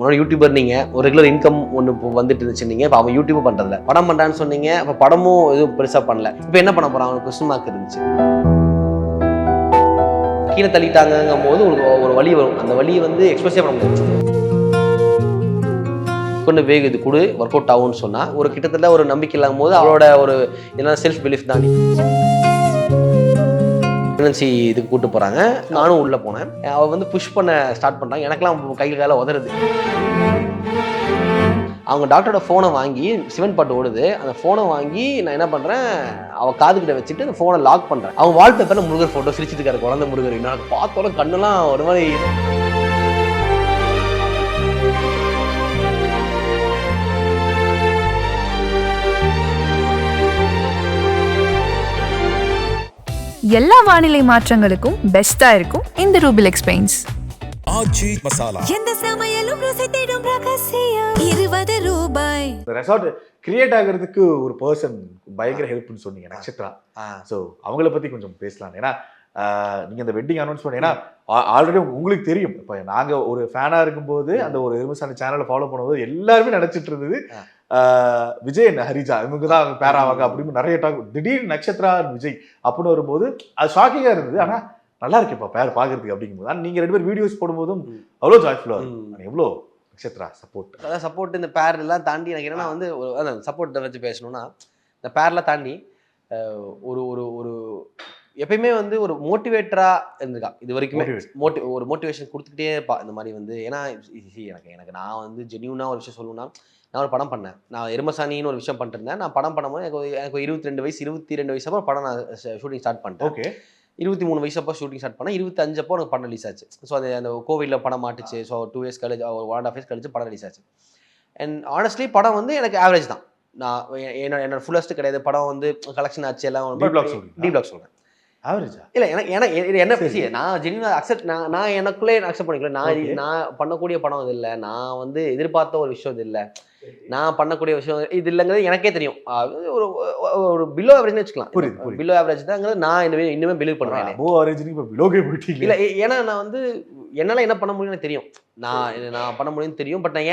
முன்னாடி யூடியூபர் நீங்கள் ஒரு ரெகுலர் இன்கம் ஒன்று வந்துட்டு இருந்துச்சுன்னீங்க. இப்போ அவன் யூடியூப் பண்ணுறதில்ல, படம் பண்ணுறான்னு சொன்னீங்க. இப்போ படமும் எதுவும் பெருசாக பண்ணல. இப்போ என்ன பண்ண போகிறான்? அவனுக்கு கொஸ்டின் மார்க் இருந்துச்சு. கீழே தள்ளிட்டாங்கும் போது ஒரு வழி வரும். அந்த வழியை வந்து எக்ஸ்பிரஸே பண்ண முடியாது. கொண்டு வேக இது கூட ஒர்க் அவுட் ஆகும்னு சொன்னால் ஒரு கிட்டத்தட்ட ஒரு நம்பிக்கை இல்லாத போது அவளோட ஒரு என்ன செல்ஃப் பிலீஃப் தான். ப்ரெக்னன்சி இதுக்கு கூப்பிட்டு போகிறாங்க. நானும் உள்ளே போனேன். அவள் வந்து புஷ் பண்ண ஸ்டார்ட் பண்ணுறாங்க. எனக்கெல்லாம் கையில் கால உதறது. அவங்க டாக்டரோட ஃபோனை வாங்கி, சிவன் பாட்டு ஓடுது, அந்த ஃபோனை வாங்கி நான் என்ன பண்ணுறேன், அவள் காதுகிட்ட வச்சுட்டு அந்த ஃபோனை லாக் பண்ணுறேன். அவங்க வால்பேப்பரில் முருகர் ஃபோட்டோ சிரிச்சிட்டு இருக்காரு, குழந்தை முருகர். எனக்கு பார்த்தோட கண்ணெல்லாம் ஒரு மாதிரி. எல்லா வானிலை மாற்றங்களுக்கும் பெஸ்டா இருக்கும் இந்த ரூபில் எக்ஸ்பெயின்ஸ். ஆச்சி மசாலா. எந்த சமையலும் ருசி தேடும் ரகசியம் 20 ரூபாய். இந்த ரெசார்ட் கிரியேட் ஆகிறதுக்கு ஒரு பர்சன் பயங்கர ஹெல்ப்னு சொன்னீங்க, நட்சத்திரா. ஸோ அவங்கள பத்தி கொஞ்சம் பேசலாம். ஏன்னா நீங்க அந்த வெட்டிங் அனௌன்ஸ் பண்ணீங்கன்னா ஆல்ரெடி உங்களுக்கு தெரியும். இப்போ நாங்க ஒரு ஃபேனா இருக்கும்போது அந்த ஒரு எருமசாணி சேனலை ஃபாலோ பண்ணும்போது எல்லாருமே நினைச்சிட்டு இருந்தது விஜய் ஹரிஜா இவங்க தான் பேராவாங்க அப்படின்னு நிறைய டாக். திடீர்னு நட்சத்திரா விஜய் அப்படின்னு வரும்போது அது ஷாக்கிங்கா இருந்தது. ஆனா நல்லா இருக்குப்பா பேர் பாக்குறதுக்கு அப்படிங்கும்போது. ஆனால் நீங்க ரெண்டு பேர் வீடியோஸ் போடும்போதும் அவ்வளோ ஜாய்ஃபுல்லா இருக்கும். எவ்வளோ நட்சத்திரா சப்போர்ட். அதான் சப்போர்ட். இந்த பேர் எல்லாம் தாண்டி எனக்கு என்னன்னா வந்து அதான் சப்போர்ட்டை வச்சு பேசணும்னா, இந்த பேர்லாம் தாண்டி ஒரு ஒரு ஒரு எப்பயுமே வந்து ஒரு மோட்டிவேட்டரா இருந்திருக்கா இது வரைக்குமே. ஒரு மோட்டிவேஷன் கொடுத்துக்கிட்டே இருப்பா இந்த மாதிரி வந்து. ஏன்னா எனக்கு நான் வந்து ஜென்யூனா ஒரு விஷயம் சொல்லணும்னா, நான் ஒரு படம் பண்ணேன். நான் எருமசாணின்னு ஒரு விஷயம் பண்ணிருந்தேன். நான் படம் பண்ணும்போது எனக்கு 22 வயசு அப்போ படம் நான் ஷூட்டிங் ஸ்டார்ட் பண்ணிட்டேன். ஓகே. 23 வயசு அப்போ ஷூட்டிங் ஸ்டார்ட் பண்ணேன். 25 அப்போ எனக்கு படம் ரிலீஸ் ஆச்சு. ஸோ அந்த கோவிடில் படம் மாட்டுச்சு. ஸோ 2 இயர்ஸ் கழிச்சு, 1.5 இயர்ஸ் கழிச்சு படம் ரிலீஸ் ஆச்சு. அண்ட் ஆனஸ்ட்லி படம் வந்து எனக்கு ஆவரேஜ் தான். நான் என்னோட ஃபுல்லஸ்ட் கிடையாது. படம் வந்து கலெக்ஷன் ஆச்சு எல்லாம் டி பிளாக் சொல்றேன். ஆவரேஜா இல்லை எனக்கு என்ன பேசி நான் ஜென்யூனா அக்செப்ட் நான் எனக்குள்ளே அக்செப்ட் பண்ணிக்கல. நான் பண்ணக்கூடிய படம் இது இல்லை. நான் வந்து எதிர்பார்த்த ஒரு விஷயம் இது இல்லை. நான் பண்ணக்கூடிய விஷயம் இது இல்லைங்கிறது எனக்கே தெரியும். ஒரு பிலோ ஆவரேஜ்னு வச்சுக்கலாம். பிலோ ஆவரேஜ் தாங்கிறது நான் இன்னுமே பிலீவ் பண்ணுவேன். இல்லை ஏன்னா நான் வந்து என்னால் என்ன பண்ண முடியும்னு எனக்கு தெரியும். நான் பண்ண முடியும்னு தெரியும். பட் நான்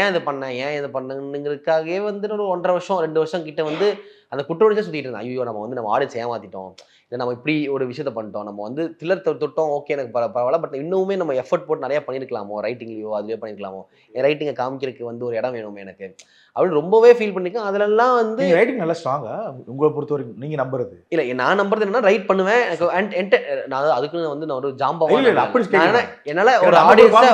ஏன் இதை பண்ணேங்கிறதுக்காகவே வந்து ஒரு 1.5 வருஷம் 2 வருஷம் கிட்ட வந்து அந்த குற்றவாளிச்சா சுற்றிட்டு இருந்தேன். ஐயோ நம்ம ஆடியன்ஸ் ஏமாத்திட்டோம், இல்லை நம்ம இப்படி ஒரு விஷயத்த பண்ணிட்டோம், நம்ம வந்து தில்லர் தொட்டோம், ஓகே எனக்கு பரவாயில்ல, பட் இன்னுமே நம்ம எஃபர்ட் போட்டு நிறையா பண்ணியிருக்கலாமோ, ரைட்டிங்லையோ அதுலேயோ பண்ணியிருக்கலாமோ, என் ரைட்டிங்கை காமிக்கிறதுக்கு வந்து ஒரு இடம் வேணும் எனக்கு அப்படின்னு ரொம்பவே ஃபீல் பண்ணிருக்கேன். அதுலலாம் வந்து ரைட்டிங் நல்லா ஸ்ட்ராங்கா உங்களை பொறுத்த வரைக்கும் நீங்க நம்புறது இல்லை. நான் நம்புறது என்னன்னா ரைட் பண்ணுவேன். எனக்கு நான் அதுக்கு வந்து நான் ஒரு ஜாம்பா என்னால் ஒரு ஆடியன்ஸை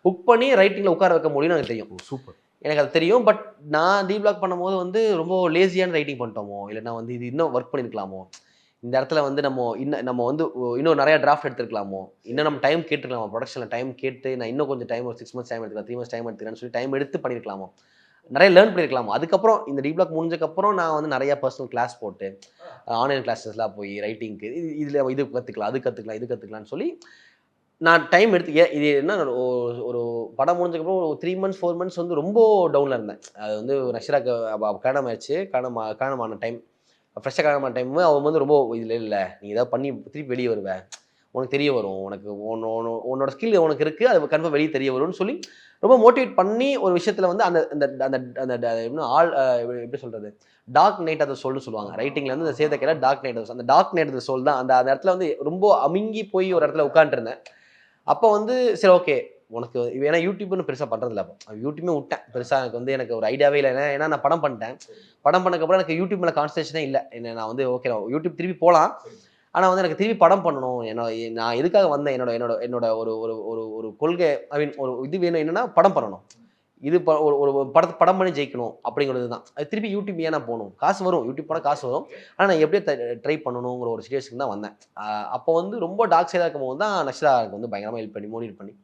புக் பண்ணி ரைட்டிங்கில் உட்கார வைக்க முடியும்னு எனக்கு தெரியும். சூப்பர், எனக்கு அது தெரியும். பட் நான் டி பிளாக் பண்ணும்போது வந்து ரொம்ப லேசியான ரைட்டிங் பண்ணிட்டோமோ, இல்லைனா வந்து இது இன்னும் ஒர்க் பண்ணியிருக்கலாமோ, இந்த இடத்துல வந்து நம்ம வந்து இன்னும் நிறைய டிராஃப்ட் எடுத்துருக்கலாமோ, இன்னும் நம்ம டைம் கேட்டுருக்கலாமோ, ப்ரொடக்ஷனில் டைம் கேட்டு நான் இன்னும் கொஞ்சம் டைம் ஒரு 6 months டைம் எடுத்துக்கலாம், 3 months டைம் எடுத்துக்கலாம்னு சொல்லி டைம் எடுத்து பண்ணியிருக்கலாமோ, நிறைய லேர்ன் பண்ணியிருக்கலாமோ. அதுக்கப்புறம் இந்த டி பிளாக் முடிஞ்சக்கப்புறம் நான் வந்து நிறைய பர்சனல் கிளாஸ் போட்டு ஆன்லைன் கிளாஸஸ்லாம் போய் ரைட்டிங்க்கு இதில் இது கற்றுக்கலாம், அது கற்றுக்கலாம், இது கற்றுக்கலாம்னு சொல்லி நான் டைம் எடுத்து இது என்ன ஒரு படம் முடிஞ்சக்கப்புறம் ஒரு 3 months 4 months வந்து ரொம்ப டவுனில் இருந்தேன். அது வந்து நஷிராக்கு கல்யாணம் ஆயிடுச்சு. கல்யாணமான டைம் ஃப்ரெஷ்ஷாக கல்யாணமான டைம் அவன் வந்து ரொம்ப இதில் இல்லை, நீ ஏதாவது பண்ணி திருப்பி வெளியே வருவேன், உனக்கு தெரிய வரும், உனக்கு உன்னோட ஸ்கில் உனக்கு இருக்குது, அது கன்ஃபார்ம் வெளியே தெரிய வரும்னு சொல்லி ரொம்ப மோட்டிவேட் பண்ணி ஒரு விஷயத்தில் வந்து அந்த எப்படி சொல்கிறது, டார்க் நைட் அதை சொல்லுவாங்க ரைட்டிங்கில் வந்து அந்த சேத கேட்டால் டார்க் நைட். அந்த டார்க் நைட் அதை சொல் தான். அந்த இடத்துல வந்து ரொம்ப அமுங்கி போய் ஒரு இடத்துல உட்காந்துருந்தேன். அப்போ வந்து சரி ஓகே உனக்கு ஏன்னா யூடியூப்னு பெருசாக பண்ணுறதில்ல. அப்போ யூடியூபே விட்டேன். பெருசாக எனக்கு ஒரு ஐடியாவே இல்லை. ஏன்னா நான் படம் பண்ணிட்டேன். படம் பண்ணக்கப்புறம் எனக்கு யூடியூப் மேலே கான்சன்ட்ரேஷனே இல்லை. நான் வந்து ஓகே நான் யூடியூப் திருப்பி போகலாம், ஆனால் வந்து எனக்கு திருப்பி படம் பண்ணணும். நான் எதுக்காக வந்தேன், என்னோட ஒரு கொள்கை ஐ மீன் ஒரு இது வேணும், என்னென்னா படம் பண்ணணும். இது ஒரு படம் பண்ணி ஜெயிக்கணும் அப்படிங்கிறது தான். அது திருப்பி யூடியூப் ஏன்னா போகணும், காசு வரும், யூடியூப் போனால் காசு வரும், ஆனால் நான் எப்படியே ட்ரை பண்ணணுங்கிற ஒரு சிச்சுவேஷன் தான் வந்தேன். அப்போ வந்து ரொம்ப டார்க் சைடாக இருக்கும்போது தான் நஷ்டாருக்கு வந்து பயங்கரமாக ஹெல்ப் பண்ணி மோனிட் பண்ணி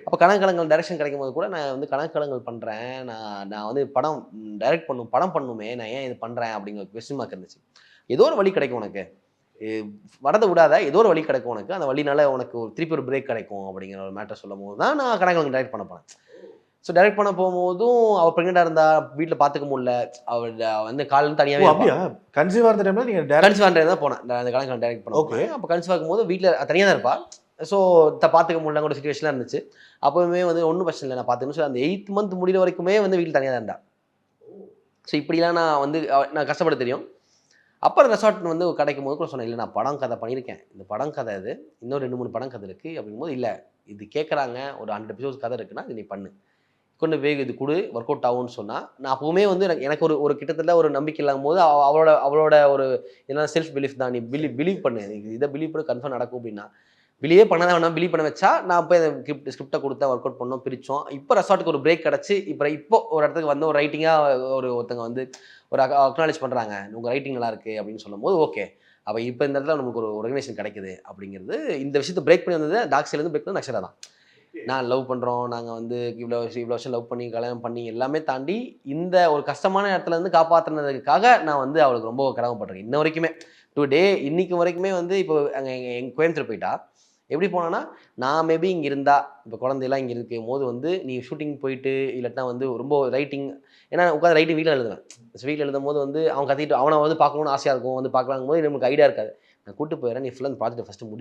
அப்போ கணக்கலங்கள் டைரக்ஷன் கிடைக்கும் போது கூட நான் வந்து கணக்கலங்கள் பண்ணுறேன், நான் வந்து படம் பண்ணுமே, நான் ஏன் இது பண்ணுறேன் அப்படிங்கிற கொஸ்டின் மார்க் இருந்துச்சு. ஏதோ ஒரு வழி கிடைக்கும் உனக்கு, வரதை விடாத, ஏதோ ஒரு வழி கிடைக்கும் உனக்கு, அந்த வழினால உனக்கு திருப்பி ஒரு பிரேக் கிடைக்கும் அப்படிங்கிற ஒரு மேட்டர் சொல்லும் போது தான் நான் கணக்கலங்கள் டைரக்ட் பண்ண போனேன். ஸோ டைரக்ட் பண்ண போகும்போதும் அவள் ப்ரெக்னெண்டாக இருந்தா, வீட்டில் பார்த்துக்க முடியல, அவள் வந்து காலையில் தனியாகவே கன்சீவ் ஆகிற டைம்ல நீங்கள் கன்சீவ் ஆகிற தான் போனேன். அந்த கணக்கு டைரக்ட் பண்ண. ஓகே. அப்போ கன்சீவ் ஆகும்போது வீட்டில் தனியாக தான் இருப்பா. ஸோ பார்த்துக்க முடியல ஒரு சுச்சுவேஷனாக இருந்துச்சு. அப்போவுமே வந்து ஒன்றும் பிரச்சனை இல்லை, நான் பார்த்துக்கணும். ஸோ அந்த 8th month முடிகிற வரைக்குமே வந்து வீட்டில் தனியாக தான் இருந்தா. ஸோ இப்படிலாம் நான் வந்து நான் கஷ்டப்பட தெரியும். அப்புறம் ரெசார்ட் வந்து கிடைக்கும் போது கூட சொன்னேன், இல்லை நான் படம் கதை பண்ணியிருக்கேன், இந்த படம் கதை இது இன்னும் 2-3 படம் கதை இருக்குது அப்படிங்கும்போது, இல்லை இது கேட்குறாங்க ஒரு 100 எபிசோட்ஸ் கதை இருக்குன்னா இது நீ பண்ணு, கொண்டு போய் இது கொடு, ஒர்க் அவுட் ஆகும்னு சொன்னால், நான் அப்போவுமே வந்து எனக்கு ஒரு கிட்டத்தட்ட ஒரு நம்பிக்கை இல்லாத போது அவளோட ஒரு என்ன செல்ஃப் பிலீஃப் தான், நீ பிலீவ் பண்ணு, இதை பிலீவ் பண்ணி கன்ஃபார்ம் நடக்கும் அப்படின்னா, பிலீவே பண்ணாதான் வேணாம், பிலீவ் பண்ண வச்சா நான் போய் அந்த ஸ்கிரிப்டை கொடுத்தா ஒர்க் அவுட் பண்ணோம், பிரித்தோம். இப்போ ரெசார்ட்டுக்கு ஒரு பிரேக் கிடச்சி இப்போ ஒரு இடத்துக்கு வந்து ஒரு ரைட்டிங்காக ஒருத்தங்க வந்து ஒரு அக்னாலேஜ் பண்ணுறாங்க, உங்கள் ரைட்டிங் நல்லா இருக்குது அப்படின்னு சொல்லும் போது ஓகே, அப்போ இப்போ இந்த இடத்துல நமக்கு ஒரு ஆர்கனைசேஷன் கிடைக்குது அப்படிங்கிறது. இந்த விஷயத்தை பிரேக் பண்ணி வந்தது டாக்ஸிலேருந்து பிரேக் பண்ணி நக்ஷரா தான். நான் லவ் பண்ணுறோம், நாங்கள் வந்து இவ்வளோ வருஷம் லவ் பண்ணி கல்யாணம் பண்ணி எல்லாமே தாண்டி இந்த ஒரு கஷ்டமான இடத்துல இருந்து காப்பாற்றுனதுக்காக நான் வந்து அவளுக்கு ரொம்ப கடமைப்பட்டிருக்கேன். இன்ன வரைக்குமே டுடே இன்னைக்கு வரைக்குமே வந்து இப்போ அங்கே எங்கள் கோயம்புத்தூர் போயிட்டா எப்படி போனான்னா, நான் மேபி இங்கே இருந்தா இப்போ குழந்தையெல்லாம் இங்கே இருக்கும் போது வந்து நீ ஷூட்டிங் போயிட்டு இல்லாட்டினா வந்து ரொம்ப ரைட்டிங், ஏன்னா உட்காந்து ரைட்டிங் வீட்டில் எழுதுவேன். வீட்டில் எழுதும் போது வந்து அவன் கத்திட்டு அவனை வந்து பார்க்கணுன்னு ஆசையாக இருக்கும், வந்து பார்க்கலாங்கும் போது நமக்கு ஐடியா இருக்காது. நான் கூப்பிட்டு போயிடுறேன், நீ ஃபுல்லாக அந்த ப்ராஜெக்ட்டை ஃபஸ்ட்டு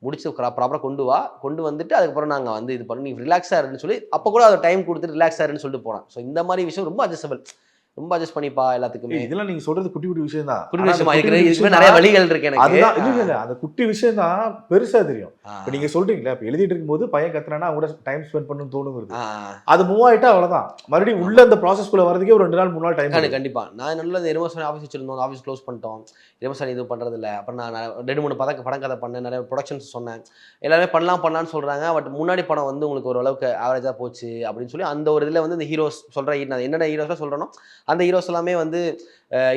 முடிச்சு ப்ராப்பராக கொண்டு வந்துட்டு அதுக்கப்புறம் நாங்கள் வந்து இது பண்ணி நீ ரிலாக்ஸாக இருன்னு சொல்லி அப்போ கூட அதை டைம் கொடுத்துட்டு ரிலாக்ஸாக இருன்னு சொல்லிட்டு போனேன். ஸோ இந்த மாதிரி விஷயம் ரொம்ப அட்ஜஸ்டபிள், ரொம்ப அட்ஜஸ்ட் பண்ணிப்பா எல்லாத்துக்குமே. இதெல்லாம் நீங்க சொல்றது குட்டி குட்டி விஷயம் தான், குட்டி விஷயமா இருக்கிறது, இதுக்கு நிறைய வழிகள் இருக்கு எனக்கு. அதுதான் இல்ல அந்த குட்டி விஷயம் தான் பெருசா தெரியும். இப்போ நீங்க சொல்றீங்களா, இப்போ எழுதிட்டு இருக்கும்போது பையன் கத்துறானா கூட டைம் ஸ்பெண்ட் பண்ணணும்னு தோணுங்கிறது, அது மூவ் ஆயிட்டா அவ்வளவுதான். மறுபடியும் உள்ள அந்த ப்ராசஸ்க்குள்ள வரதுக்கே ஒரு 2 நாள் 3 நாள் டைம். கண்டிப்பா நான் நல்ல எருமசாணி ஆஃபீஸ் வச்சிருந்தோம், ஆஃபீஸ் க்ளோஸ் பண்ணிட்டோம், எருமசாணி எதுவும் பண்றது இல்லை. அப்புறம் நான் 2-3 படம் கதை பண்ணேன், நிறைய ப்ரொடக்ஷன்ஸ் சொன்னேன், எல்லாமே பண்ணலாம்னு சொல்றாங்க. பட் முன்னாடி படம் வந்து உங்களுக்கு ஓரளவுக்கு ஆவரேஜா போச்சு அப்படின்னு சொல்லி அந்த ஒரு இதில் வந்து இந்த ஹீரோஸ் சொல்கிறேன், நான் என்னென்ன ஹீரோஸ்லாம் சொல்கிறேனோ அந்த ஹீரோஸ் எல்லாமே வந்து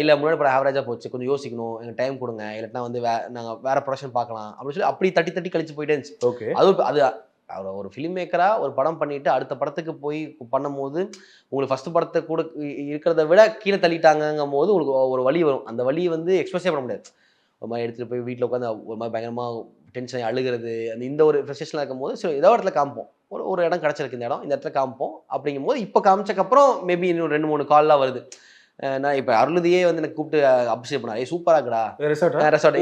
இல்லை முன்னாடி படம் ஆவரேஜாக போச்சு, கொஞ்சம் யோசிக்கணும், எங்கள் டைம் கொடுங்க, இல்லைன்னா வந்து நாங்கள் வேறு ப்ரொடக்ஷன் பார்க்கலாம் அப்படின்னு சொல்லி அப்படி தட்டி கழிச்சு போயிட்டே இருந்துச்சு. ஓகே, அது ஒரு ஃபிலிம் மேக்கராக ஒரு படம் பண்ணிட்டு அடுத்த படத்துக்கு போய் பண்ணும்போது உங்களுக்கு ஃபஸ்ட்டு படத்தை கூட இருக்கிறத விட கீழே தள்ளிட்டாங்கும் போது உங்களுக்கு ஒரு வலி வரும். அந்த வலியை வந்து எக்ஸ்பிரஸே பண்ண முடியாது. ஒரு மாதிரி எடுத்துகிட்டு போய் வீட்டில் உட்காந்து ஒரு மாதிரி பயங்கரமாக டென்ஷன் அழுகிறது, இந்த ஒரு ஃப்ரஸ்ட்ரேஷனில் இருக்கும்போது ஸோ ஏதோ இடத்துல காமிப்போம், ஒரு இடம் கிடச்சிருக்கு, இந்த இடத்துல காமிப்போம். அப்படிங்கும்போது இப்போ காமிச்சக்கப்புறம் மேபி இன்னும் 2-3 கால்லாம் வருது. நான் இப்போ அருள்தியே வந்து எனக்கு கூப்பிட்டு அப்ரிஷியேட் பண்ணா, சூப்பராக இருக்குடா ரெசார்ட்,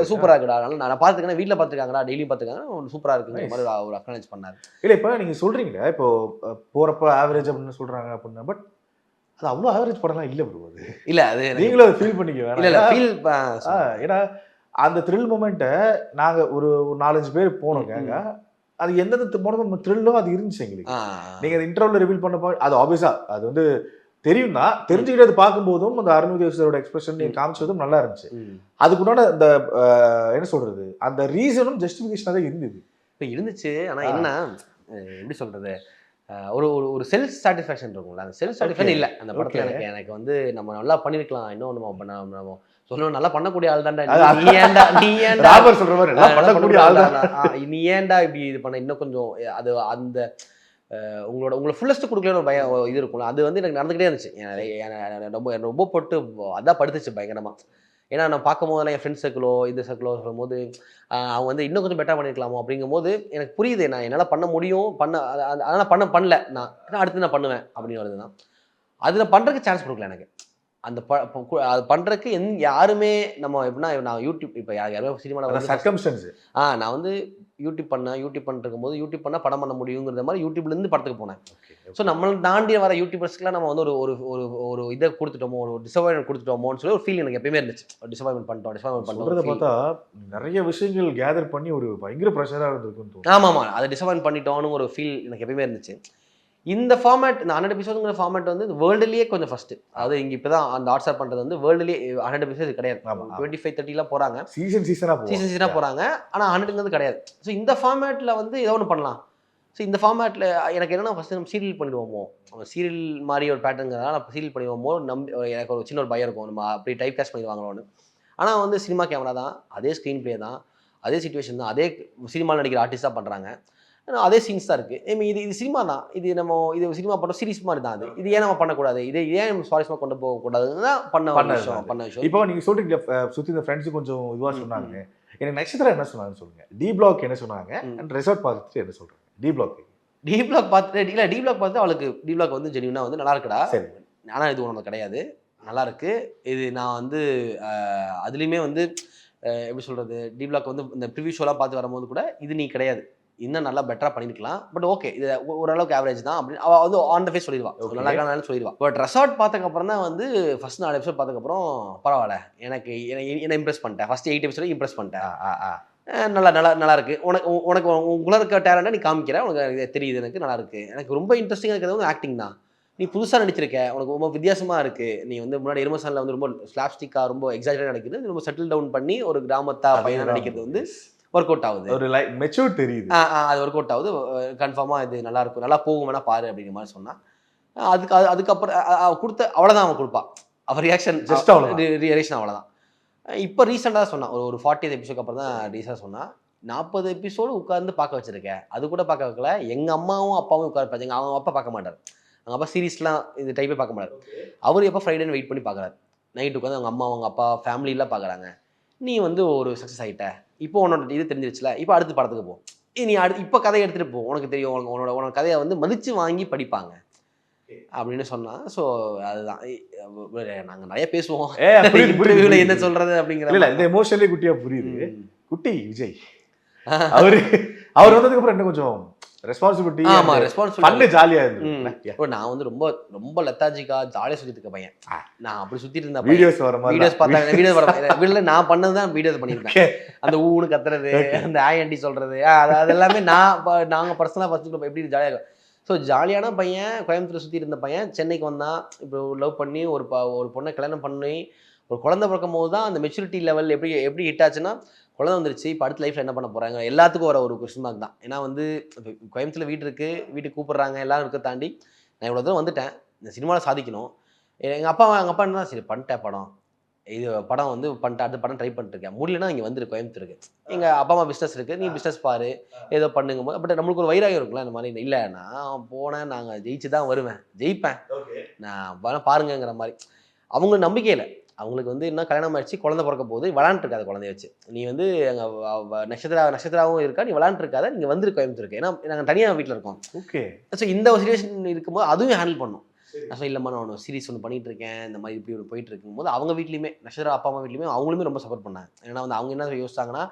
சூப்பராக இருக்குடா, அதனால நான் பார்த்துருக்கேன், வீட்டில் பார்த்துருக்காங்கடா, டெய்லியும் பார்த்துருக்காங்க, சூப்பராக இருக்குங்கிற மாதிரி ஒரு அக்னாலேஜ் பண்ணார். இல்லை இப்போ நீங்கள் சொல்கிறீங்க இப்போ போகிறப்ப ஆவரேஜ் அப்படின்னு சொல்கிறாங்க அப்படின்னா, பட் அது அவ்வளோ ஆவரேஜ் படம்லாம் இல்லை ப்ரோ. அது இல்லை, அது நீங்களும் அதை ஃபீல் பண்ணிக்க இல்லை ஃபீல். ஏன்னா அந்த த்ரில் மூமெண்ட்டை நாங்கள் ஒரு 4-5 பேர் போனோங்க, அது எந்தெந்த போனோம் த்ரில்லும் அது இருந்துச்சு எங்களுக்கு. நீங்கள் அது இன்டர்வியூவில் ரிவீல் பண்ணப்போ அது ஆப்வியஸாக அது வந்து தெரியும் தான், தெரிஞ்சுக்கிட்டு பார்க்கும்போதும் அந்த அருண்விஜயோட எக்ஸ்பிரஷன் நீங்க காமிச்சதும் நல்லா இருந்துச்சு. அதுக்குண்டான அந்த என்ன சொல்றது, அந்த ரீசனும் ஜஸ்டிஃபிகேஷனாக தான் இருந்தது. இப்போ இருந்துச்சு. ஆனால் என்ன எப்படி சொல்றது, ஒரு செல்ஃப் சாட்டிஸ்ஃபேக்ஷன் இருக்கும்ல, அந்த செல்ஃப் சாட்டிஸ்ஃபேக்ஷன் இல்லை அந்த படத்தில். எனக்கு வந்து நம்ம நல்லா பண்ணிருக்கலாம், இன்னும் நம்ம சொல்லணும் நல்லா பண்ணக்கூடிய ஆள் தான்டா, நீ ஏன்டா இப்படி இது பண்ண, இன்னும் கொஞ்சம் அது அந்த உங்களை ஃபுல்லஸ்ட்டு கொடுக்கலன்னு ஒரு பயம் இது இருக்கும்ல, அது வந்து எனக்கு நடந்துக்கிட்டே இருந்துச்சு. ரொம்ப போட்டு அதான் படுத்துச்சு பயங்கரமாக. ஏன்னா நான் பார்க்கும் போதெல்லாம் என் ஃப்ரெண்ட்ஸ் சர்க்கிளோ இந்த சர்க்கிளோ சொல்லும் போது அவங்க வந்து இன்னும் கொஞ்சம் பெட்டராக பண்ணியிருக்கலாமோ அப்படிங்கும் போது எனக்கு புரியுது, நான் என்னால் பண்ண முடியும், அதனால் பண்ணல, நான் அடுத்து நான் பண்ணுவேன் அப்படின்னு வருது தான். அதில் பண்ணுறதுக்கு சான்ஸ் கொடுக்கல எனக்கு. அந்த அது பண்ணுறதுக்கு யாருமே நம்ம எப்படின்னா, நான் யூடியூப் இப்போ யாருமே சினிமாவில் சர்க்கம்ஸ்டன்ஸ் நான் வந்து யூடியூப் பண்ணிருக்கும் போது யூடியூப் பண்ணால் படம் பண்ண முடியுங்கிற மாதிரி யூடியூப்லேருந்து படத்துக்கு போனேன். ஸோ நம்மளை தாண்டி வர யூடியூபர்ஸ்க்குலாம் நம்ம வந்து ஒரு இதை கொடுத்துட்டோமோ, ஒரு டிசப்பாயின்மெண்ட் கொடுத்துட்டோமோன்னு சொல்லி ஒரு ஃபீல் எனக்கு எப்பயுமே இருந்துச்சு. டிசப்பாயின்மெண்ட் பண்ணிட்டோம் பார்த்தா நிறைய விஷயங்கள் கேதர் பண்ணி ஒரு பயங்கர ப்ரெஷராக இருந்திருக்கும். ஆமாம், அதை டிசப்பாயின்ட் பண்ணிட்டோன்னு ஒரு ஃபீல் எனக்கு எப்பயுமே இருந்துச்சு. இந்த ஃபார்மேட், இந்த 100 எபிசோடுங்கிற ஃபார்மேட் வந்து வேர்ல்டுலேயே கொஞ்சம் ஃபஸ்ட்டு, அதாவது இங்கே இப்போ தான் அந்த ஆட்ஸ்டார் பண்ணுறது வந்து வேர்ல்டுலேயே 100 எபிசோடு கிடையாது. 25-30 போகிறாங்க, சீசனாக போகிறாங்க, ஆனால் 100ங்கிறது கிடையாது. ஸோ இந்த ஃபார்மேட்டில் வந்து ஏதோ ஒன்று பண்ணலாம். ஸோ இந்த ஃபார்மேட்டில் எனக்கு என்னென்னா ஃபஸ்ட்டு நம்ம சீரியல் பண்ணிடுவோமோ, சீரியல் மாதிரி ஒரு பேட்டர்ங்கிறதுனால நம்ம சீரியல் பண்ணிடுவோமோ எனக்கு ஒரு சின்ன ஒரு பயம் இருக்கும், நம்ம அப்படி டைப் கேஸ்ட் பண்ணிடுவாங்களோன்னு. ஆனால் வந்து சினிமா கேமரா தான், அதே ஸ்க்ரீன் ப்ளே தான், அதே சிச்சுவேஷன் தான், அதே சினிமாவில் நடிக்கிற ஆர்டிஸ்டாக பண்ணுறாங்க, அதே சீன்ஸ் தான் இருக்குது. இது சினிமா தான், இது சினிமா பண்ணுறோம், சீரிஸ் மாதிரி தான். இது ஏன் நம்ம பண்ணக்கூடாது, இது ஏன் நம்ம சுவாரஸ்யமாக கொண்டு போகக்கூடாதுன்னு தான் பண்ண விஷயம். இப்போ நீங்கள் சொல்கிறீங்க சுற்றி இந்த ஃப்ரெண்ட்ஸு கொஞ்சம் இதுவாக சொன்னாங்க, எனக்கு நட்சத்திரம் என்ன சொன்னாங்கன்னு சொல்லுங்கள், டி பிளாக் என்ன சொன்னாங்க, அண்ட் ரெசார்ட் பார்த்துட்டு என்ன சொல்கிறாங்க. டி பிளாக் பார்த்துட்டு அவளுக்கு டி பிளாக் வந்து ஜென்யூனா வந்து நல்லா இருக்குடா, சரி, ஆனால் இது ஒன்று கிடையாது, நல்லா இருக்கு, இது நான் வந்து அதுலேயுமே வந்து எப்படி சொல்கிறது, டி பிளாக் வந்து இந்த ப்ரிவியூ ஷோலாம் பார்த்து வரும்போது கூட இது நீ கிடையாது, இன்னும் நல்லா பெட்டராக பண்ணிருக்கலாம், பட் ஓகே இது ஓரளவுக்கு ஆவரேஜ் தான் அப்படின்னு அவள் வந்து ஆன் த ஃபேஸ் சொல்லிடுவான், நல்லா இருக்கான்னு சொல்லிடுவான். பட் ரெசார்ட் பார்த்ததுக்கப்புறம் தான் வந்து ஃபர்ஸ்ட் 4 எபிசோட் பார்த்ததுக்கப்புறம் பரவாயில்ல, எனக்கு என்ன இம்ப்ரெஸ் பண்ணிட்டேன், ஃபர்ஸ்ட் 8 எபிசோட இம்ப்ரெஸ் பண்ணிட்டேன், நல்லா நல்லா நல்லா இருக்கு, உனக்கு உங்களை இருக்க டேலண்ட்டை நீ காமிக்கிற, உனக்கு தெரியுது, எனக்கு நல்லா இருக்கு, எனக்கு ரொம்ப இன்ட்ரெஸ்டிங்காக இருக்கிறது வந்து ஆக்டிங் தான், நீ புதுசாக நடிச்சிருக்க, உனக்கு ரொம்ப வித்தியாசமாக இருக்குது, நீ வந்து முன்னாடி எருமசானில் வந்து ரொம்ப ஸ்லாப்ஸ்டிக்காக ரொம்ப எக்ஸாஜரேட் நடிக்கிறது, ரொம்ப செட்டில் டவுன் பண்ணி ஒரு கிராமத்தா பையனாக நடிக்கிறது வந்து ஒர்க் அவுட் ஆகுது, ஒரு மெச்சூர் தெரியுது, அது ஒர்க் அவுட் ஆகுது, கன்ஃபார்மாக இது நல்லா இருக்கும், நல்லா போகும், வேணா பாரு அப்படிங்கிற மாதிரி சொன்னான். அதுக்கப்புறம் கொடுத்த அவ்வளோதான், அவன் கொடுப்பான், அவர் ரியாக்ஷன் ஜஸ்ட் அவ்வளோ ரியாக்ஷன் அவ்வளோதான். இப்போ ரீசெண்டாக சொன்னான், ஒரு 40th எபிசோடுக்கு அப்புறம் தான் ரீசெண்டாக சொன்னான், 40 எபிசோடு உட்காந்து பார்க்க வச்சிருக்கேன், அது கூட பார்க்க வைக்கல, எங்கள் அம்மாவும் அப்பாவும் உட்கார பார்த்தாங்க, அவங்க அப்பா பார்க்க மாட்டார், அவங்க அப்பா சீரீஸ்லாம் இது டைப்பே பார்க்க மாட்டார், அவர் எப்போ ஃப்ரைடேன்னு வெயிட் பண்ணி பார்க்குறாரு, நைட்டு உட்காந்து அவங்க அம்மா அவங்க அப்பா ஃபேமிலியெலாம் பார்க்குறாங்க. நீ வந்து ஒரு சக்ஸஸ் ஆகிட்ட, இப்போ உன்னோட இது தெரிஞ்சிருச்சுல, இப்போ அடுத்த படத்துக்கு போ, நீ இப்போ கதையை எடுத்துகிட்டு போ, உனக்கு தெரியும், உன்னோட கதையை வந்து மதித்து வாங்கி படிப்பாங்க அப்படின்னு சொன்னால். ஸோ அதுதான் நாங்கள் நிறைய பேசுவோம், இன்டர்வியூவில் என்ன சொல்கிறது அப்படிங்கிற இல்லை, இந்த எமோஷனலே குட்டியாக புரியுது. குட்டி விஜய் அவர் வந்ததுக்கு அப்புறம் என்ன கொஞ்சம் ரெஸ்பான்சிபிலிட்டி, ஆமா ரெஸ்பான்சிபிலிட்டி ஜாலியா இருந்துச்சு. இப்போ நான் வந்து ரொம்ப ரொம்ப லெத்தாஜிக்கா ஜாலியா சுத்திட்டு இருக்க பையன், நான் அப்படி சுத்திட்டு இருந்தேன். வீடியோஸ் வர மாதிரி வீடியோஸ் பார்த்தாங்க, வீடியோஸ் வர வீடியோல நான் பண்ணதுதான் வீடியோஸ் பண்ணியிருக்கேன், அந்த ஊன்னு கத்துறது, அந்த ஆண்டி சொல்றது, அது எல்லாமே நாங்க பர்சனலா ஃபர்ஸ்ட் எப்படி ஜாலியா இருக்கும். ஸோ ஜாலியான பையன், கோயம்புத்தூர் சுற்றி இருந்த பையன் சென்னைக்கு வந்தான், இப்போ லவ் பண்ணி ஒரு பொண்ணை கல்யாணம் பண்ணி ஒரு குழந்தை பிறக்கும் போது தான் அந்த மெச்சூரிட்டி லெவல் எப்படி ஹிட் ஆச்சுன்னா, குழந்தை வந்துருச்சு, இப்போ அடுத்த லைஃப்பில் என்ன பண்ண போகிறாங்க எல்லாத்துக்கும் வர ஒரு கொஸ்டின் மார்க் தான். ஏன்னா வந்து இப்போ கோயம்புத்தூரில் வீடு இருக்குது, வீட்டுக்கு கூப்பிட்றாங்க, எல்லோரும் இருக்க தாண்டி நான் இவ்வளோ தூரம் வந்துட்டேன், இந்த சினிமாவில் சாதிக்கணும். எங்கள் அப்பா என்ன சரி பண்ணிட்டேன், படம் வந்து பண்ணிட்டேன், அடுத்த படம் ட்ரை பண்ணிட்டுருக்கேன், முடியலன்னா இங்கே வந்துரு கோயம்புத்தூருக்கு, எங்கள் அப்பா அம்மா பிஸ்னஸ் இருக்குது, நீ பிஸ்னஸ் பாரு, ஏதோ பண்ணுங்கும் போது. பட் நம்மளுக்கு ஒரு வைராகம் இருக்குல்ல, இந்த மாதிரி இல்லை நான் போனேன், நாங்கள் ஜெயிச்சு தான் வருவேன், ஜெயிப்பேன் நான் பாருங்கிற மாதிரி. அவங்க நம்பிக்கையில் அவங்களுக்கு வந்து என்ன கல்யாணம் ஆயிடுச்சு, குழந்தை பிறக்க போது, விளாண்டுருக்காத குழந்தைய வச்சு, நீ வந்து எங்கள் நட்சத்திராவும் இருக்கா, நீ விளாண்டுருக்காத, நீங்கள் வந்துரு கோயம்புத்தூருக்கு, ஏன்னா நாங்கள் தனியாக வீட்டில் இருக்கோம். ஓகே. ஸோ இந்த ஒரு சுச்சுவேஷன் இருக்கும்போது அதுவும் ஹேண்டில் பண்ணும். நான் சொல்ல இல்லைம்மா, நான் ஒன்று சீரிஸ் ஒன்று பண்ணிட்டு இருக்கேன், இந்த மாதிரி இப்படி ஒன்று போயிட்டு இருக்கும்போது அவங்க வீட்லையுமே, நட்சத்திர அப்பா அம்மா வீட்லையுமே அவங்களுமே ரொம்ப சப்போர்ட் பண்ணாங்க. ஏன்னா வந்து அவங்க என்ன யோசிச்சாங்கன்னா,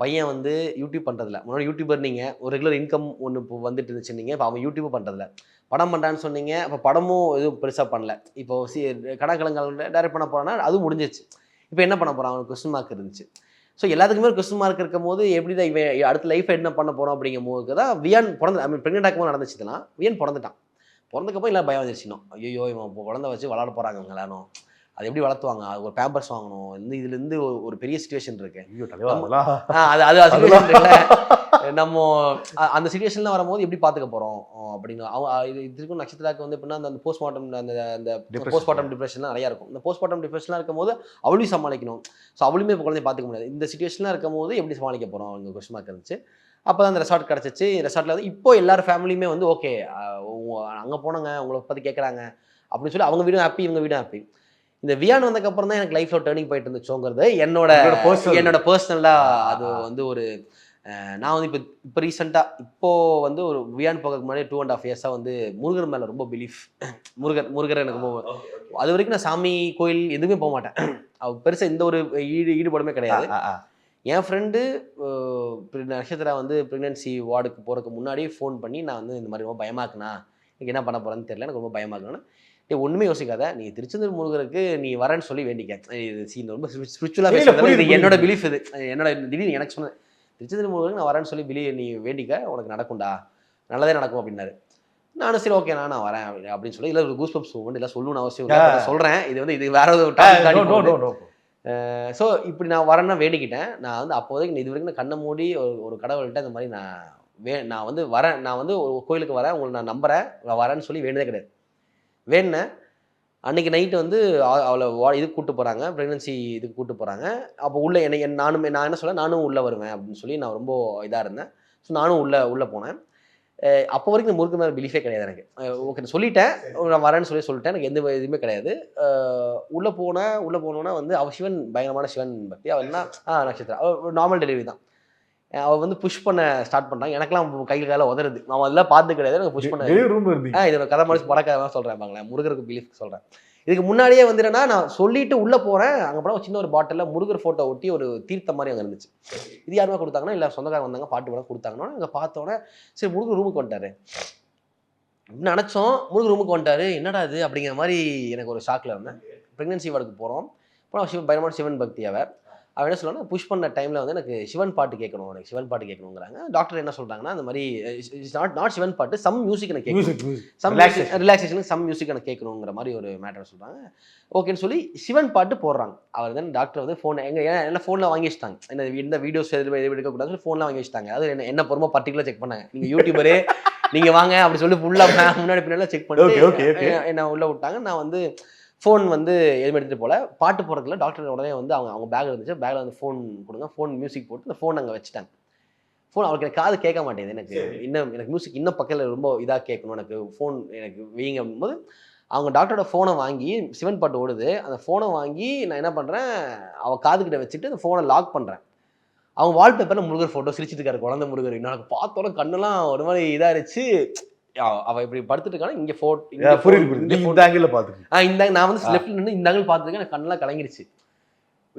பையன் வந்து யூடியூப் பண்ணுறதில்ல, முன்னாடி யூடியூபர் நீங்கள் ஒரு ரெகுலர் இன்கம் ஒன்று இப்போ வந்துட்டு இருந்துச்சு, நீங்கள் இப்போ அவன் யூடியூப் பண்ணுறதில்ல, படம் பண்ணுறான்னு சொன்னீங்க, அப்போ படமும் எதுவும் பெருசாக பண்ணல, இப்போ கணக்கிழங்கள் டைரக்ட் பண்ண போகிறான்னா அதுவும் முடிஞ்சிச்சு, இப்போ என்ன பண்ண போகிறான், அவனுக்கு கொஸ்டின் மார்க் இருந்துச்சு. ஸோ எல்லாத்துக்குமே ஒரு கொஸ்டின் மார்க் இருக்கும் போது எப்படி தான் இவன் அடுத்த லைஃப் என்ன பண்ண போகிறோம் அப்படிங்கும் போது தான் வியான் ப்ரெக்னென்ட் ஆகும்போது நடந்துச்சுன்னா, வியான் பிறந்துட்டான், பிறந்தக்கப்போ எல்லாம் பயம் வந்துருச்சுனோம், ஐயோ இவன் இப்போ குழந்தை வச்சு விளாட போகிறாங்க இவங்க எல்லாரும், அது எப்படி வளர்த்துவாங்க, அது ஒரு பேம்பர்ஸ் வாங்கணும், இதுலேருந்து ஒரு பெரிய சுச்சுவேஷன் இருக்கு, நம்ம அந்த சுச்சுவேஷன்ல வரும்போது எப்படி பார்த்துக்க போகிறோம் அப்படின்னு. இதுக்கும் நட்சத்திராக்கு வந்து எப்படின்னா அந்த போஸ்ட்மார்ட்டம் அந்த போஸ்ட்மார்ட்டம் டிப்ரெஷன்லாம் நிறையா இருக்கும். இந்த போஸ்ட்மார்ட்டம் டிப்ரெஷன்லாம் இருக்கும் போது அவளையும் சமாளிக்கணும். ஸோ அவளுமே இப்போ குழந்தைய பார்த்துக்க முடியாது, இந்த சுச்சுவேஷன்லாம் இருக்கும் போது எப்படி சமாளிக்க போகிறோம் அவங்க கொஸ்டின் மார்க் இருந்துச்சு. அப்போ தான் அந்த ரெசார்ட் கிடச்சிச்சு. ரெசார்ட்டில் வந்து இப்போ எல்லாரும் ஃபேமிலியுமே வந்து ஓகே அங்கே போனாங்க, உங்களை பற்றி கேட்குறாங்க அப்படின்னு சொல்லி அவங்க வீடும் ஹாப்பி, இவங்க வீடும் ஹாப்பி. இந்த வியான் வந்ததுக்கப்புறம் தான் எனக்கு லைஃப்பில் டேர்னிங் போயிட்டு இருந்துச்சோங்கிறது என்னோட பர்சனலாக. அது வந்து ஒரு நான் வந்து இப்போ ரீசெண்டாக இப்போது வந்து ஒரு வியான் போகிறதுக்கு முன்னாடி 2.5 years வந்து முருகர் மேலே ரொம்ப பிலீஃப். முருகர் எனக்கு ரொம்ப, அது வரைக்கும் நான் சாமி கோயில் எதுவுமே போக மாட்டேன், அவள் பெருசாக இந்த ஒரு ஈடுபாடுமே கிடையாது. என் ஃப்ரெண்டு நட்சத்திரா வந்து ப்ரெக்னென்சி வார்டுக்கு போகிறதுக்கு முன்னாடி ஃபோன் பண்ணி, நான் வந்து இந்த மாதிரி ரொம்ப பயமாக்குண்ணா, எனக்கு என்ன பண்ண போகிறேன்னு தெரியல, எனக்கு ரொம்ப பயமாக்குன்னு. ஒன்றுமே யோசிக்காத, நீ திருச்செந்தூர் முருகருக்கு நீ வரேன்னு சொல்லி வேண்டிக்க, இது சீன் ரொம்ப ஸ்பிரிச்சுவலாக பேசுறது, என்னோட பிலீஃப் இது, என்னோட திடீர்னு எனக்கு சொன்னேன், திருச்செந்தூர் முருகருக்கு நான் வரேன்னு சொல்லி நீ வேண்டிக்க, உனக்கு நடக்கும்டா, நல்லதே நடக்கும் அப்படின்னாரு. நானும் சரி ஓகே நான் வரேன் அப்படின்னு சொல்லி, இல்லை ஒரு கூஸ் பம்ப்ஸ் மூமெண்ட் இல்லை சொல்லணும்னு அவசியம் இல்லை, சொல்கிறேன், இது வந்து இது வேற ஒரு டாபிக். ஸோ இப்படி நான் வரேன்னா வேண்டிக்கிட்டேன். நான் வந்து அப்போதைக்கு இது வரைக்கும் நான் கண்ணை மூடி ஒரு கடவுள்கிட்ட இந்த மாதிரி நான் வந்து வரேன், நான் வந்து ஒரு கோயிலுக்கு வரேன், உங்களை நான் நம்புறேன், நான் வரேன்னு சொல்லி வேண்டதே கிடையாது. வேணேன் அன்றைக்கி நைட்டு வந்து அவளை இதுக்கு கூப்பிட்டு போகிறாங்க, ப்ரெக்னன்சி இதுக்கு கூப்பிட்டு போகிறாங்க. அப்போ உள்ளே நான் என்ன சொல்ல, நானும் உள்ளே வருவேன் அப்படின்னு சொல்லி நான் ரொம்ப இதாக இருந்தேன். ஸோ நானும் உள்ளே போனேன். அப்போ வரைக்கும் இந்த முருகன் மேலே பிலீஃபே கிடையாது எனக்கு. ஓகே சொல்லிட்டேன், நான் வரேன்னு சொல்லிட்டேன், எனக்கு எந்த இதுவுமே கிடையாது. உள்ளே போனோன்னா வந்து அவள் சிவன், பயங்கரமான சிவன் பக்தி. அவள் என்ன நட்சத்திரம், அவள் நார்மல் டெலிவரி தான். அவள் வந்து புஷ் பண்ண ஸ்டார்ட் பண்ணுறாங்க, எனக்குலாம் கையில் கால உதறது, நான் அதெல்லாம் பார்த்து கிடையாது, எனக்கு புஷ் பண்ண இதோட கதை மாதிரி படக்காதான் சொல்கிறேன் பாங்களேன், முருகருக்கு பிலீஃப் சொல்கிறேன். இதுக்கு முன்னாடியே வந்து என்னன்னா நான் சொல்லிட்டு உள்ள போறேன், அங்க போனா சின்ன ஒரு பாட்டில் முருகர் போட்டோ ஒட்டி ஒரு தீர்த்த மாதிரி அங்க இருந்துச்சு. இது யாருமே கொடுத்தாங்கன்னா இல்ல சொந்தக்காரங்க வந்தாங்க பாட்டு கூட கொடுத்தாங்கன்னா அங்க பார்த்தோன்னே சரி முருகர் ரூமுக்கு வந்துட்டாரு நினைச்சோம். முருகர் ரூமுக்கு வந்துட்டாரு, என்னடா இது அப்படிங்கிற மாதிரி எனக்கு ஒரு ஷாக்ல இருந்தேன். பிரெக்னன்சி வார்டுக்கு போறோம், போனால் பயங்கரமான சிவன் பக்தி அவன் என்ன சொல்லுவாங்க, புஷ் பண்ண டைமில் வந்து எனக்கு சிவன் பாட்டு கேட்கணும், எனக்கு சிவன் பாட்டு கேட்கணுங்கிறாங்க. டாக்டர் என்ன சொல்கிறாங்கன்னா, அந்த மாதிரி நாட் சிவன் பாட்டு, சம் மியூசிக் எனக்கு கேட்கணும், சம் ரிலாக்ஸேஷனுக்கு சம் மியூசிக் எனக்கு கேட்கணுங்கிற மாதிரி ஒரு மேட்டர் சொல்கிறாங்க. ஓகேன்னு சொல்லி சிவன் பாட்டு போடுறாங்க. அவர் தான் டாக்டர் வந்து ஃபோன் என்ன ஃபோனில் வாங்கி வச்சிட்டாங்க, இந்த வீடியோஸ் எடுக்கக்கூடாது ஃபோன்லாம் வாங்கி வச்சிட்டாங்க. அது என்ன பொறுமை பர்டிகுலர் செக் பண்ணாங்க, நீங்கள் யூடியூபரே நீங்கள் வாங்க அப்படி சொல்லி ஃபுல்லாக முன்னாடி பின்னாடி செக் பண்ணி என்ன உள்ளே விட்டாங்க. நான் வந்து ஃபோன் வந்து எதுவும் எடுத்துகிட்டு போல, பாட்டு போடுறதுல டாக்டர் உடனே வந்து அவங்க பேக்கில் இருந்துச்சு, பேக்கில் வந்து ஃபோன் கொடுங்க, ஃபோன் மியூசிக் போட்டு அந்த ஃபோன் அங்கே வச்சுட்டாங்க. ஃபோன் அவருக்கு எனக்கு காது கேட்க மாட்டேங்குது, எனக்கு மியூசிக் இன்னும் பக்கத்தில் ரொம்ப இதாக கேட்கணும், எனக்கு ஃபோன் எனக்கு வீங்க அப்படிங்கும்போது அவங்க டாக்டரோட ஃபோனை வாங்கி சிவன் பாட்டு ஓடுது, அந்த ஃபோனை வாங்கி நான் என்ன பண்ணுறேன், அவள் காதுகிட்ட வச்சுட்டு அந்த ஃபோனை லாக் பண்ணுறேன். அவங்க வால்பேப்பரில் முருகர் ஃபோட்டோ சிரிச்சிட்டு இருக்காரு, குழந்தை முருகர். எனக்கு பார்த்தோன்னே கண்ணெல்லாம் ஒரு மாதிரி இதாகிடுச்சு. அவ இப்படி படுத்துட்டு இருக்கானா, இங்க இந்த ஆங்கிள் பார்த்துட்டு நான் வந்து லெஃப்ட்ல நின்று இந்த ஆங்கிள் பார்த்துருக்கேன், எனக்கு கண்ணெல்லாம் கலங்கிருச்சு.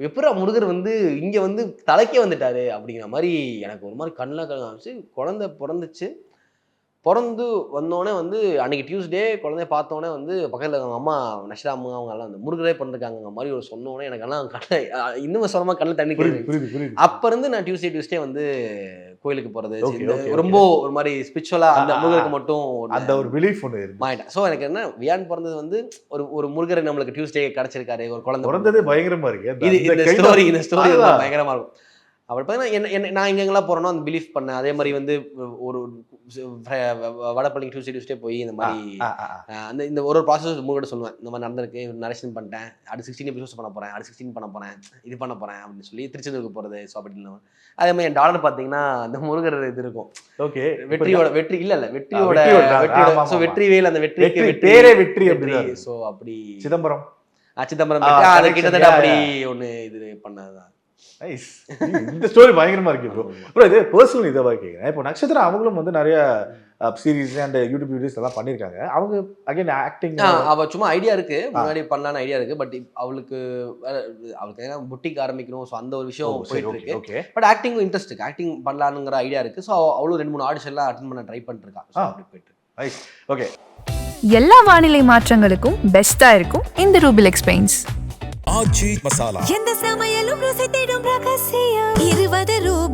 எப்படா முருகர் வந்து இங்க வந்து தலைக்கே வந்துட்டாரு அப்படிங்கிற மாதிரி எனக்கு ஒரு மாதிரி கண்ணெல்லாம் கலங்க ஆரம்பிச்சு. குழந்தை பிறந்து வந்தோடனே வந்து அன்னைக்கு டியூஸ்டே குழந்தைய பார்த்தோன்னே வந்து பக்கத்தில் அவங்க அம்மா நஷ்டா அம்மா அவங்க எல்லாம் வந்து முருகரே பண்ணிருக்காங்க மாதிரி ஒரு சொன்னோடனே எனக்கு எல்லாம் கண்ணை இன்னும் சொன்னமா கண்ணில் தண்ணி கேட்குது. அப்ப இருந்து நான் டியூஸ்டே வந்து கோயிலுக்கு போறது ரொம்ப ஒரு மாதிரி ஸ்பிரிச்சுவலா அந்த முருகருக்கு மட்டும் அந்த ஒரு பிலீஃப் ஒன்று மாயிட்டேன். ஸோ எனக்கு என்ன வியான் பிறந்தது வந்து ஒரு முருகர் நம்மளுக்கு டியூஸ்டே கிடைச்சிருக்காரு, ஒரு குழந்தை பிறந்ததே பயங்கரமா இருக்கு. இந்த ஸ்டோரி பயங்கரமா இருக்கும். அப்படி பார்த்தீங்கன்னா நான் எங்கெங்கெல்லாம் போகிறேனோ அந்த பிலீஃப் பண்ணேன். அதே மாதிரி வந்து ஒரு வடப்பள்ளி டியூஸ்டே போய் இந்த மாதிரி அந்த இந்த ஒரு ப்ராசஸ் முருகிட்ட சொல்லுவேன், இந்த மாதிரி நடந்திருக்கு, நரேஷன் பண்ணிட்டேன், அடுத்து 16 எபிசோட்ஸ் பண்ண போகிறேன், அடுத்து 16 பண்ண போகிறேன், இது பண்ண போகிறேன் அப்படின்னு சொல்லி திருச்செந்தூருக்கு போகிறது. ஸோ அப்படின்னு அதே மாதிரி என் டாலர் பார்த்தீங்கன்னா இந்த முருகர் இது இருக்கும். ஓகே, வெற்றி இல்லை வெற்றியோட ஸோ வெற்றி வேல், அந்த வெற்றி பேரே வெற்றி அப்படி. ஸோ அப்படி சிதம்பரம் அதை கிட்டத்தட்ட அப்படி ஒன்று இது பண்ணதுதான். இந்த ஸ்டோரி பயங்கரமா இருக்கு ப்ரோ. ப்ரோ இது பர்சனல் இதை கேட்குறேன். இப்போ நட்சத்திரம் அவங்களும் வந்து நிறைய சீரீஸ் அண்ட் யூடியூப் வீடியோஸ் எல்லாம் பண்ணியிருக்காங்க. அவங்க அகைன் ஆக்டிங் அவள் சும்மா ஐடியா இருக்கு, முன்னாடி பண்ணலான்னு ஐடியா இருக்கு. பட் அவளுக்கு ஏன்னா புட்டிக்கு ஆரம்பிக்கணும். ஸோ அந்த ஒரு விஷயம் போயிட்டு இருக்கு. ஓகே, பட் ஆக்டிங் இன்ட்ரெஸ்ட் இருக்கு, ஆக்டிங் பண்ணலானுங்கிற ஐடியா இருக்கு. ஸோ அவளும் 2-3 ஆடிஷன்லாம் அட்டென்ட் பண்ண ட்ரை பண்ணிட்டு இருக்கா. அப்படி போயிட்டு ஓகே. எல்லா வானிலை மாற்றங்களுக்கும் பெஸ்டா இருக்கும் இந்த ரூபிலெக்ஸ் பெயிண்ட்ஸ். ஆச்சி மசாலா. எந்த சமையலும் ருசி தேடும் ரகசியம் 20 ரூபாய்.